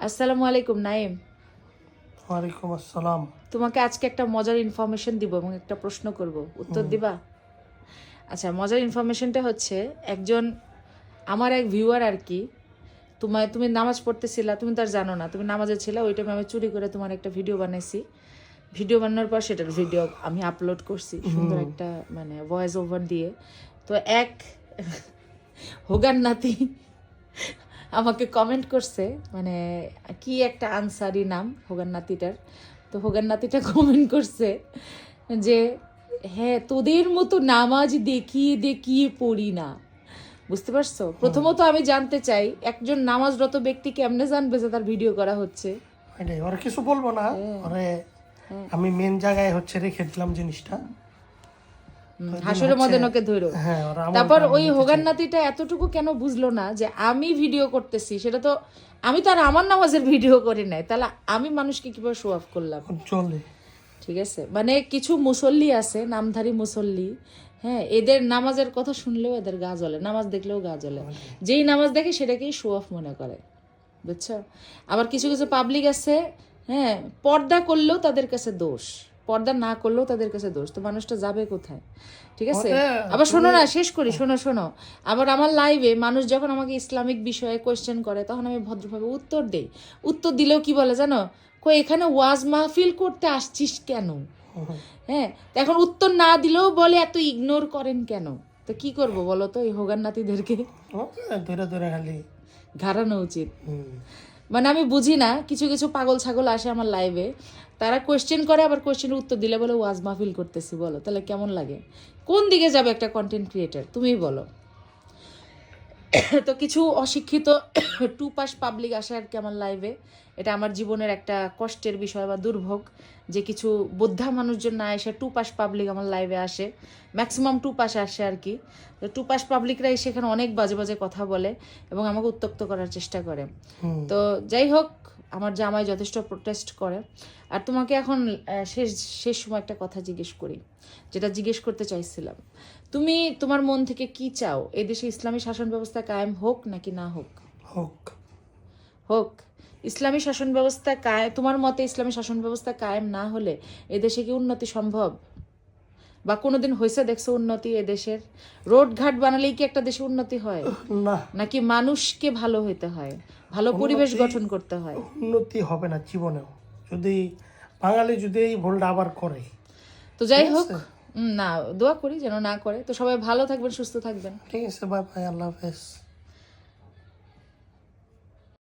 আসসালামু আলাইকুম নাইম। ওয়ালাইকুম আসসালাম। তোমাকে আজকে একটা মজার ইনফরমেশন দিব এবং একটা প্রশ্ন করব, উত্তর দিবা? আচ্ছা, মজার ইনফরমেশনটা হচ্ছে একজন আমার এক ভিউয়ার আর কি, তুমি নামাজ পড়তেছিলা, তুমি তো আর জানো না তুমি নামাজে ছিলা, ওই টাইমে আমি চুরি করে তোমার একটা ভিডিও বানাইছি। ভিডিও বানানোর পর সেটার ভিডিও আমি আপলোড করছি সুন্দর একটা মানে ভয়েস ওভার দিয়ে। তো এক হোগান নাতি আমাকে কমেন্ট করছে, মানে কি একটা আনসারি নাম হোগান নাতিটার। তো হোগান নাতিটা কমেন্ট করছে যে হ্যাঁ, তোদের মতো নামাজ দেখিয়ে দেখিয়ে পড়ি না। বুঝতে পারছো? প্রথমত আমি জানতে চাই একজন নামাজরত ব্যক্তি কেমনে জানবে যে তার ভিডিও করা হচ্ছে? এটাই, ওরা কিছু বলবো না, ওরে আমি মেন জায়গায় হচ্ছে রেখে দিলাম জিনিসটা। হাসুরে মদনকে ধরো। হ্যাঁ, ওরা আমার তারপর দাম ওই নিতে হোগান চায়। নাতিটা এতটুকু কেন বুঝলো না যে আমি ভিডিও করতেছি, সেটা তো আমি তো আর আমার নামাজের ভিডিও করি নাই, তাহলে আমি মানুষকে কিভাবে শো অফ করলাম? চলে। ঠিক আছে, মানে কিছু মুসল্লি আছে, নামধারী মুসল্লি, হ্যাঁ, এদের নামাজের কথা শুনলেও এদের গা জ্বলে, নামাজ দেখলেও গা জ্বলে। যেই নামাজ দেখে সেটাকেই শো অফ মনে করে, বুঝছো? আবার কিছু কিছু পাবলিক আছে, হ্যাঁ, পর্দা করলেও তাদের কাছে দোষ, পর্দা না করলেও তাদের কাছে দোষ। তো মানুষটা যাবে কোথায়? ঠিক আছে। আবার শোনো না, শেষ করি, শোনো। আবার আমার লাইভে মানুষ যখন আমাকে ইসলামিক বিষয়ে কোয়েশ্চেন করে তখন আমি ভদ্রভাবে উত্তর দেই। উত্তর দিলেও কি বলে জানো? কই এখানে ওয়াজ মাহফিল করতে আসছিস কেন? হ্যাঁ, এখন উত্তর না দিলেও বলে এত ইগনোর করেন কেন? তো কি করব বলো তো, এই হোগান নাতিদেরকে ধরে ধরে খালি ঘাড়ানো উচিত। মানে আমি বুঝি না, কিছু কিছু পাগল ছাগল আসে আমার লাইভে, তারা কোয়েশ্চেন করে, আবার কোয়েশ্চেনের উত্তর দিলে বলে ওয়াজ মাহফিল করতেছি। বলো তাহলে কেমন লাগে? কোন দিকে যাবে একটা কন্টেন্ট ক্রিয়েটার, তুমিই বলো। তো কিছু অশিক্ষিত টু পাস পাবলিক আসে আর কি আমার লাইভে। এটা আমার জীবনের একটা কষ্টের বিষয় বা দুর্ভোগ, যে কিছু বোদ্ধা মানুষজন না এসে টু পাস পাবলিক আমার লাইভে আসে। ম্যাক্সিমাম টু পাস আসে আর কি। টু পাস পাবলিকরা এসে এখানে অনেক বাজে বাজে কথা বলে এবং আমাকে উত্ত্যক্ত করার চেষ্টা করে। তো যাই হোক, আমার জামাই যথেষ্ট প্রোটেস্ট করে। আর তোমাকে এখন শেষ শেষ সময় একটা কথা জিজ্ঞেস করি, যেটা জিজ্ঞেস করতে চাইছিলাম। তুমি তোমার মন থেকে কি চাও? এদেশে ইসলামী শাসন ব্যবস্থা কায়েম হোক নাকি না হোক? হোক। হোক। ইসলামী শাসন ব্যবস্থা তোমার মতে ইসলামী শাসন ব্যবস্থা কায়েম না হলে এদেশে কি উন্নতি সম্ভব? বা কোনোদিন হয়েছে দেখছো উন্নতি এদেশের? রোড ঘাট বানালেই কি একটা দেশে উন্নতি হয়? না, নাকি মানুষকে ভালো হইতে হয়, ভালো পরিবেশ গঠন করতে হয়? উন্নতি হবে না জীবনেও, যদি বাঙালি যদি এই ভুলটা আবার করে। তো যাই হোক, না, দোয়া করি যেন না করে। তো সবাই ভালো থাকবেন, সুস্থ থাকবেন। ঠিক আছে, বাই বাই, আল্লাহ হাফেজ।